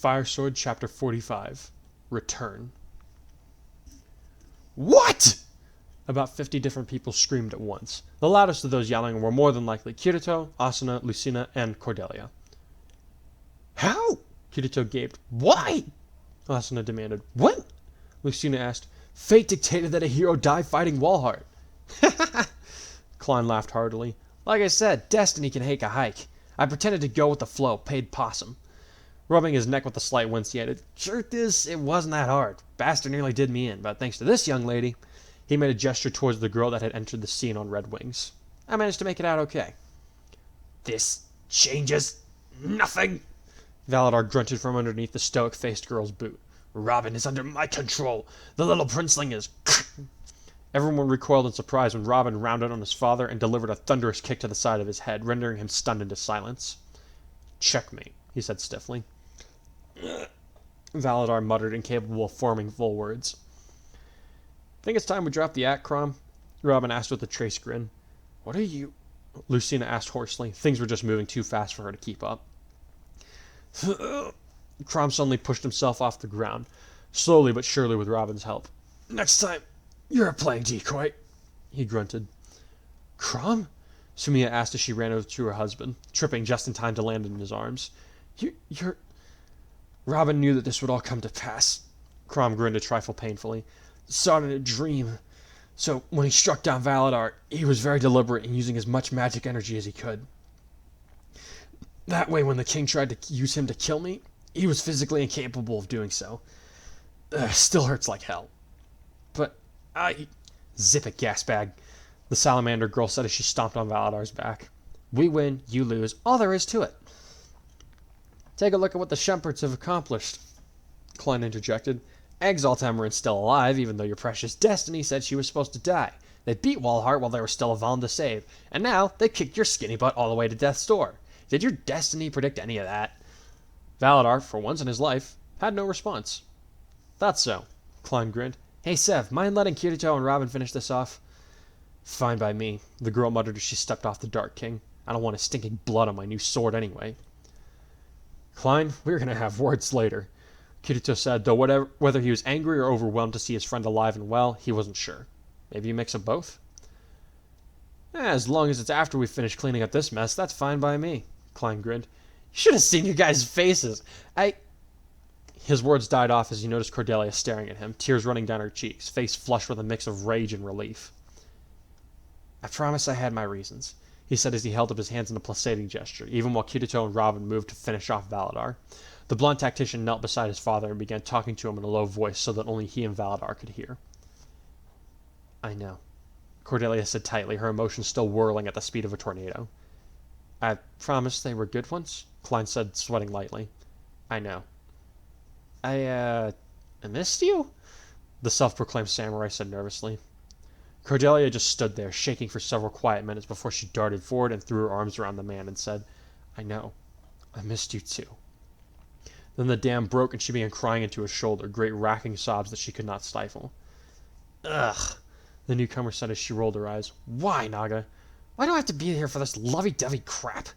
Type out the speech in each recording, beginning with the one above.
Fire Sword, Chapter 45. Return. What? About 50 different people screamed at once. The loudest of those yelling were more than likely Kirito, Asuna, Lucina, and Cordelia. How? Kirito gaped. Why? Asuna demanded. What? Lucina asked. Fate dictated that a hero die fighting Walhart. Klein laughed heartily. Like I said, destiny can take a hike. I pretended to go with the flow, paid possum. Rubbing his neck with a slight wince, he added, Truth is, it wasn't that hard. Bastard nearly did me in, but thanks to this young lady, he made a gesture towards the girl that had entered the scene on Red Wings. I managed to make it out okay. This changes nothing, Valadar grunted from underneath the stoic-faced girl's boot. Robin is under my control. The little princeling is... Everyone recoiled in surprise when Robin rounded on his father and delivered a thunderous kick to the side of his head, rendering him stunned into silence. Checkmate, he said stiffly. Valadar muttered, incapable of forming full words. Think it's time we drop the act, Crom? Robin asked with a trace grin. What are you... Lucina asked hoarsely. Things were just moving too fast for her to keep up. Crom suddenly pushed himself off the ground, slowly but surely with Robin's help. Next time, you're a playing decoy, he grunted. Crom? Sumia asked as she ran over to her husband, tripping just in time to land in his arms. You're... Robin knew that this would all come to pass. Crom grinned a trifle painfully. Saw it in a dream. So, when he struck down Valadar, he was very deliberate in using as much magic energy as he could. That way, when the king tried to use him to kill me, he was physically incapable of doing so. Still hurts like hell. But I... Zip it, gasbag, the salamander girl said as she stomped on Valadar's back. We win, you lose, all there is to it. Take a look at what the Shepherds have accomplished, Klein interjected. Exaltamarant's still alive, even though your precious destiny said she was supposed to die. They beat Walhart while there was still a Vaughn to save, and now they kicked your skinny butt all the way to death's door. Did your destiny predict any of that? Valadar, for once in his life, had no response. That's so, Klein grinned. Hey, Sev, mind letting Kirito and Robin finish this off? Fine by me, the girl muttered as she stepped off the Dark King. I don't want his stinking blood on my new sword anyway. Klein, we're going to have words later, Kirito said, though whether he was angry or overwhelmed to see his friend alive and well, he wasn't sure. Maybe a mix of both? As long as it's after we finish cleaning up this mess, that's fine by me, Klein grinned. You should have seen your guys' faces. His words died off as he noticed Cordelia staring at him, tears running down her cheeks, face flushed with a mix of rage and relief. I promise I had my reasons, he said as he held up his hands in a placating gesture, even while Kirito and Robin moved to finish off Valadar. The blonde tactician knelt beside his father and began talking to him in a low voice so that only he and Valadar could hear. I know, Cordelia said tightly, her emotions still whirling at the speed of a tornado. I promised they were good ones, Klein said, sweating lightly. I know. I missed you? The self-proclaimed samurai said nervously. Cordelia just stood there, shaking for several quiet minutes before she darted forward and threw her arms around the man and said, I know. I missed you too. Then the dam broke and she began crying into his shoulder, great racking sobs that she could not stifle. Ugh, the newcomer said as she rolled her eyes. Why, Naga? Why do I have to be here for this lovey-dovey crap?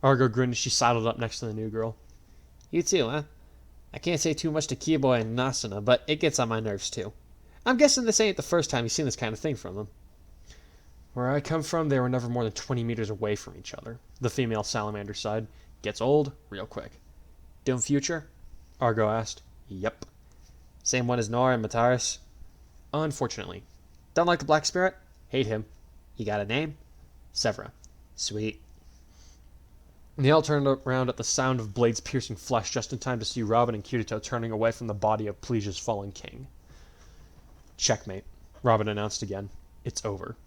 Argo grinned as she sidled up next to the new girl. You too, huh? I can't say too much to Keyboy and Nasuna, but it gets on my nerves too. I'm guessing this ain't the first time you've seen this kind of thing from them. Where I come from, they were never more than 20 meters away from each other, the female salamander sighed. Gets old real quick. Doom future? Argo asked. Yep. Same one as Nora and Mataris? Unfortunately. Don't like the Black Spirit? Hate him. You got a name? Severa. Sweet. Neil turned around at the sound of blades piercing flesh just in time to see Robin and Kirito turning away from the body of Plesia's fallen king. Checkmate, Robin announced again. It's over.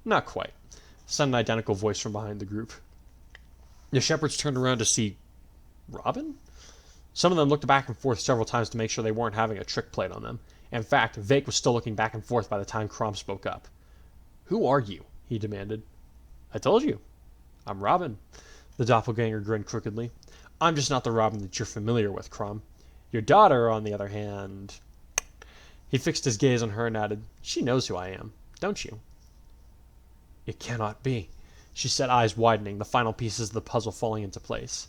Not quite, said an identical voice from behind the group. The shepherds turned around to see Robin? Some of them looked back and forth several times to make sure they weren't having a trick played on them. In fact, Vake was still looking back and forth by the time Crom spoke up. Who are you? He demanded. I told you. I'm Robin. The doppelganger grinned crookedly. I'm just not the Robin that you're familiar with, Crom. Your daughter, on the other hand... He fixed his gaze on her and added, She knows who I am, don't you? It cannot be, she said, eyes widening, the final pieces of the puzzle falling into place.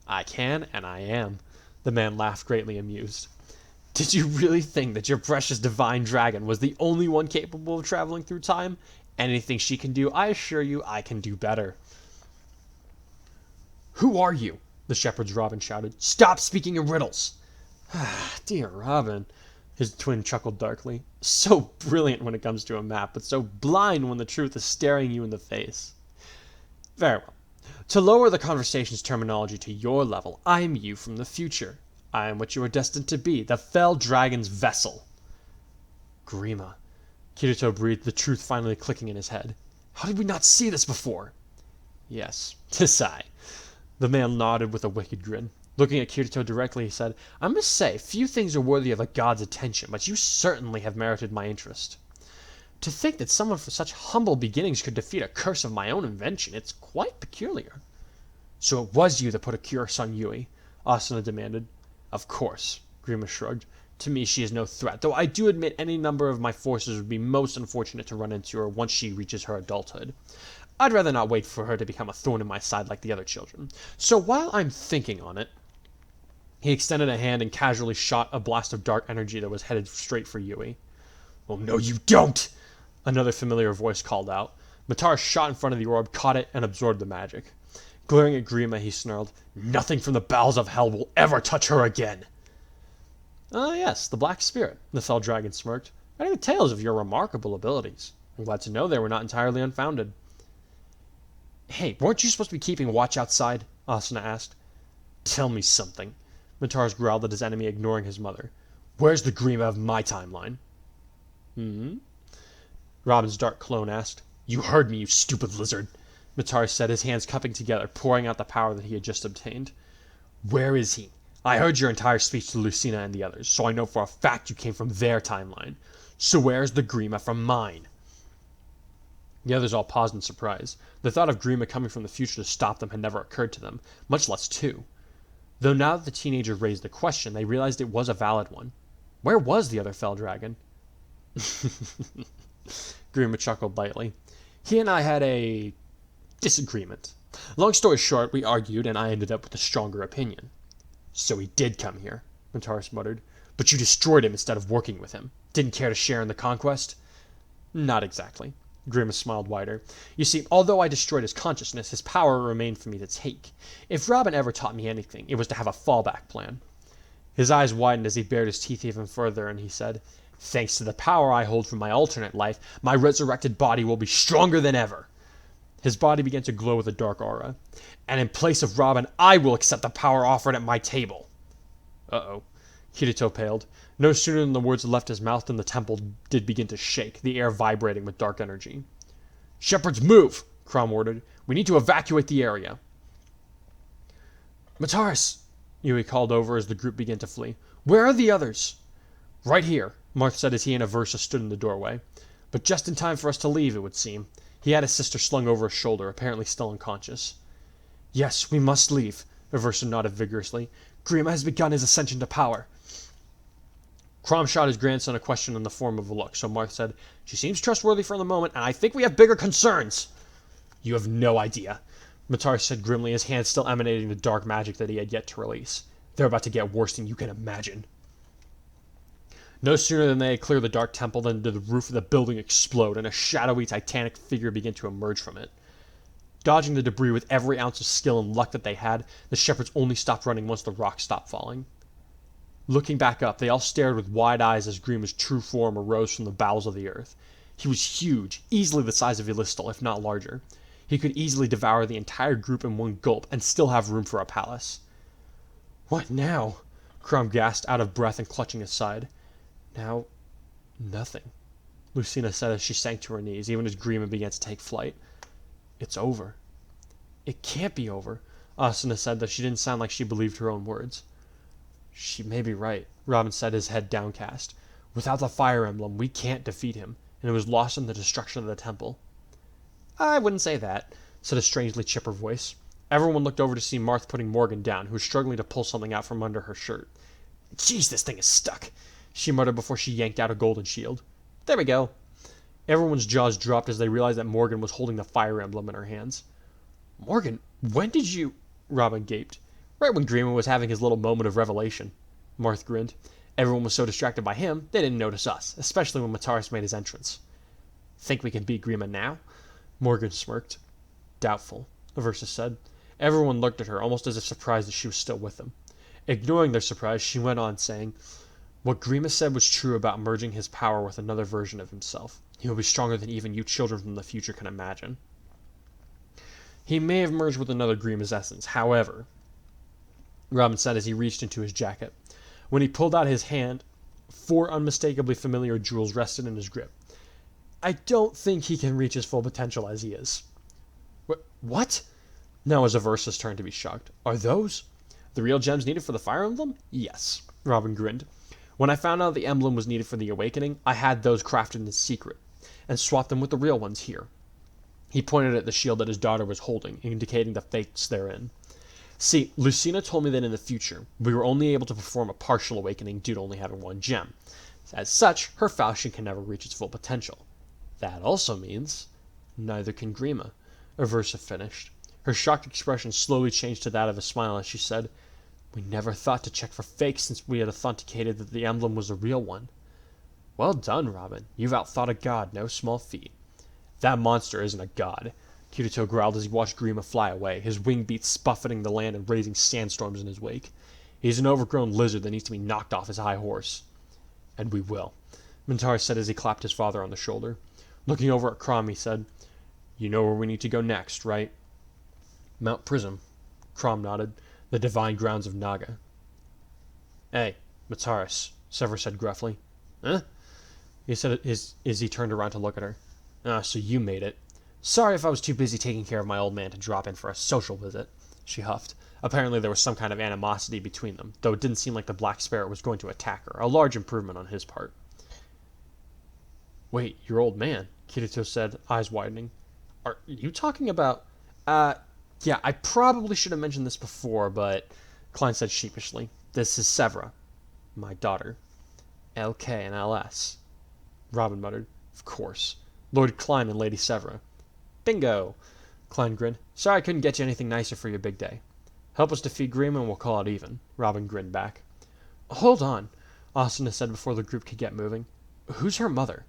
I can, and I am. The man laughed, greatly amused. Did you really think that your precious divine dragon was the only one capable of traveling through time? Anything she can do, I assure you, I can do better. Who are you? The shepherd's Robin shouted. Stop speaking in riddles! Dear Robin, his twin chuckled darkly. So brilliant when it comes to a map, but so blind when the truth is staring you in the face. Very well. To lower the conversation's terminology to your level, I am you from the future. I am what you are destined to be, the fell dragon's vessel. Grima. Kirito breathed, the truth finally clicking in his head. How did we not see this before? Yes, 'tis I. The man nodded with a wicked grin. Looking at Kirito directly, he said, I must say, few things are worthy of a god's attention, but you certainly have merited my interest. To think that someone from such humble beginnings could defeat a curse of my own invention, it's quite peculiar. So it was you that put a curse on Yui? Asuna demanded. Of course, Grima shrugged. To me she is no threat, though I do admit any number of my forces would be most unfortunate to run into her once she reaches her adulthood. I'd rather not wait for her to become a thorn in my side like the other children. So while I'm thinking on it... He extended a hand and casually shot a blast of dark energy that was headed straight for Yui. Oh no you don't! Another familiar voice called out. Matara shot in front of the orb, caught it, and absorbed the magic. Glaring at Grima, he snarled, Nothing from the bowels of hell will ever touch her again! Ah, yes, the Black Spirit, the fell dragon smirked. I heard tales of your remarkable abilities. I'm glad to know they were not entirely unfounded. Hey, weren't you supposed to be keeping watch outside? Asuna asked. Tell me something. Mataras growled at his enemy, ignoring his mother. Where's the Grima of my timeline? Robin's dark clone asked. You heard me, you stupid lizard. Mataras said, his hands cupping together, pouring out the power that he had just obtained. Where is he? I heard your entire speech to Lucina and the others, so I know for a fact you came from their timeline. So where's the Grima from mine? The others all paused in surprise. The thought of Grima coming from the future to stop them had never occurred to them, much less two. Though now that the teenager raised the question, they realized it was a valid one. Where was the other fell dragon? Grima chuckled lightly. He and I had a disagreement. Long story short, we argued, and I ended up with a stronger opinion. So he did come here, Mataras muttered. But you destroyed him instead of working with him. Didn't care to share in the conquest? Not exactly. Grima smiled wider. You see, although I destroyed his consciousness, his power remained for me to take. If Robin ever taught me anything, it was to have a fallback plan. His eyes widened as he bared his teeth even further, and he said, Thanks to the power I hold from my alternate life, my resurrected body will be stronger than ever. His body began to glow with a dark aura. And in place of Robin, I will accept the power offered at my table. Uh-oh. Kirito paled. No sooner than the words left his mouth than the temple did begin to shake, the air vibrating with dark energy. Shepherds, move! Crom ordered. We need to evacuate the area. Mataras! Yui called over as the group began to flee. Where are the others? Right here, Marth said as he and Aversa stood in the doorway. But just in time for us to leave, it would seem. He had his sister slung over his shoulder, apparently still unconscious. Yes, we must leave, Aversa nodded vigorously. Grima has begun his ascension to power. Crom shot his grandson a question in the form of a look, so Marth said, She seems trustworthy for the moment, and I think we have bigger concerns. You have no idea, Mataras said grimly, his hands still emanating the dark magic that he had yet to release. They're about to get worse than you can imagine. No sooner than they had cleared the dark temple than did the roof of the building explode, and a shadowy titanic figure began to emerge from it. Dodging the debris with every ounce of skill and luck that they had, the shepherds only stopped running once the rocks stopped falling. Looking back up, they all stared with wide eyes as Grima's true form arose from the bowels of the earth. He was huge, easily the size of Elistal, if not larger. He could easily devour the entire group in one gulp and still have room for a palace. What now? Crom gasped, out of breath and clutching his side. Now, nothing, Lucina said as she sank to her knees, even as Grima began to take flight. It's over. It can't be over, Asuna said, though she didn't sound like she believed her own words. She may be right, Robin said, his head downcast. Without the fire emblem, we can't defeat him, and it was lost in the destruction of the temple. I wouldn't say that, said a strangely chipper voice. Everyone looked over to see Marth putting Morgan down, who was struggling to pull something out from under her shirt. Jeez, this thing is stuck, she muttered before she yanked out a golden shield. There we go. Everyone's jaws dropped as they realized that Morgan was holding the fire emblem in her hands. Morgan, when did you... Robin gaped. Right when Grima was having his little moment of revelation. Marth grinned. Everyone was so distracted by him, they didn't notice us, especially when Mataris made his entrance. Think we can beat Grima now? Morgan smirked. Doubtful, Aversa said. Everyone looked at her, almost as if surprised that she was still with them. Ignoring their surprise, she went on, saying, what Grima said was true about merging his power with another version of himself. He will be stronger than even you children from the future can imagine. He may have merged with another Grima's essence, however, Robin said as he reached into his jacket. When he pulled out his hand, 4 unmistakably familiar jewels rested in his grip. I don't think he can reach his full potential as he is. What? Now it was Aversa's turn to be shocked. Are those the real gems needed for the Fire Emblem? Yes, Robin grinned. When I found out the emblem was needed for the Awakening, I had those crafted in secret, and swapped them with the real ones here. He pointed at the shield that his daughter was holding, indicating the fakes therein. See, Lucina told me that in the future, we were only able to perform a partial awakening due to only having 1 gem. As such, her falchion can never reach its full potential. That also means neither can Grima, Aversa finished. Her shocked expression slowly changed to that of a smile as she said, we never thought to check for fakes since we had authenticated that the emblem was a real one. Well done, Robin. You've outthought a god, no small feat. That monster isn't a god, Kirito growled as he watched Grima fly away, his wing beats buffeting the land and raising sandstorms in his wake. He's an overgrown lizard that needs to be knocked off his high horse. And we will, Mintara said as he clapped his father on the shoulder. Looking over at Crom, he said, you know where we need to go next, right? Mount Prism, Crom nodded. The divine grounds of Naga. Hey, Mataris, Sever said gruffly. Huh? He said as he turned around to look at her. Ah, so you made it. Sorry if I was too busy taking care of my old man to drop in for a social visit, she huffed. Apparently there was some kind of animosity between them, though it didn't seem like the Black Spirit was going to attack her, a large improvement on his part. Wait, your old man, Kirito said, eyes widening. Are you talking about... Yeah, I probably should have mentioned this before, but Klein said sheepishly. This is Severa, my daughter. LK and LS. Robin muttered. Of course. Lord Klein and Lady Severa. Bingo! Klein grinned. Sorry I couldn't get you anything nicer for your big day. Help us defeat Grima and we'll call it even. Robin grinned back. Hold on, Asuna said before the group could get moving. Who's her mother?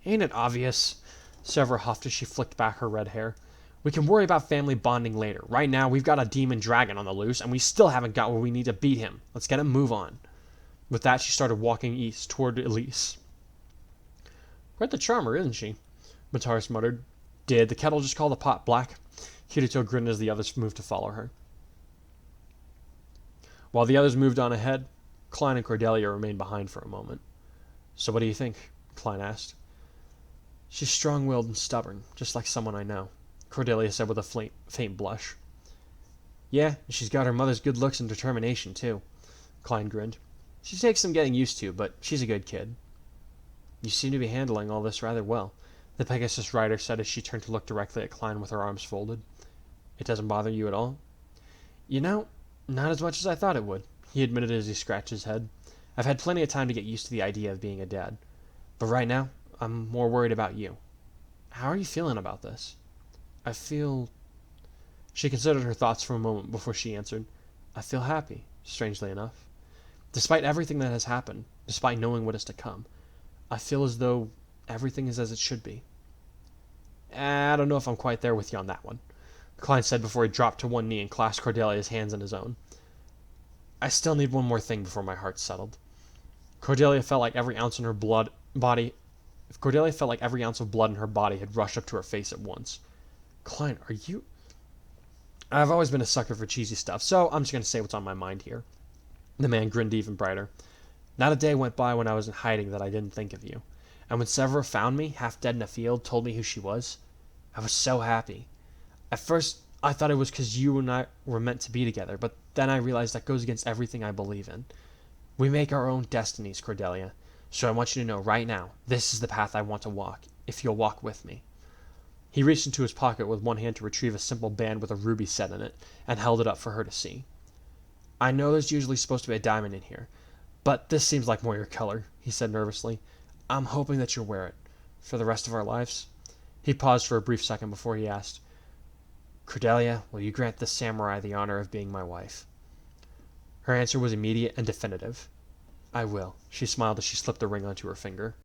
Ain't it obvious? Severa huffed as she flicked back her red hair. We can worry about family bonding later. Right now, we've got a demon dragon on the loose, and we still haven't got where we need to beat him. Let's get a move on. With that, she started walking east toward Elise. Quite the charmer, isn't she? Mataris muttered. Did the kettle just call the pot black? Kirito grinned as the others moved to follow her. While the others moved on ahead, Klein and Cordelia remained behind for a moment. So what do you think? Klein asked. She's strong-willed and stubborn, just like someone I know, Cordelia said with a faint blush. Yeah, she's got her mother's good looks and determination, too. Klein grinned. She takes some getting used to, but she's a good kid. You seem to be handling all this rather well, the Pegasus rider said as she turned to look directly at Klein with her arms folded. It doesn't bother you at all? You know, not as much as I thought it would, he admitted as he scratched his head. I've had plenty of time to get used to the idea of being a dad. But right now, I'm more worried about you. How are you feeling about this? I feel... She considered her thoughts for a moment before she answered. I feel happy, strangely enough. Despite everything that has happened, despite knowing what is to come, I feel as though everything is as it should be. I don't know if I'm quite there with you on that one, Klein said before he dropped to one knee and clasped Cordelia's hands in his own. I still need one more thing before my heart's settled. Cordelia felt like every ounce in her body had rushed up to her face at once. Klein, are you... I've always been a sucker for cheesy stuff, so I'm just going to say what's on my mind here. The man grinned even brighter. Not a day went by when I was in hiding that I didn't think of you. And when Severa found me, half dead in a field, told me who she was, I was so happy. At first, I thought it was because you and I were meant to be together, but then I realized that goes against everything I believe in. We make our own destinies, Cordelia. So I want you to know right now, this is the path I want to walk, if you'll walk with me. He reached into his pocket with one hand to retrieve a simple band with a ruby set in it, and held it up for her to see. I know there's usually supposed to be a diamond in here, but this seems like more your color, he said nervously. I'm hoping that you'll wear it. For the rest of our lives? He paused for a brief second before he asked, Cordelia, will you grant this samurai the honor of being my wife? Her answer was immediate and definitive. I will. She smiled as she slipped the ring onto her finger.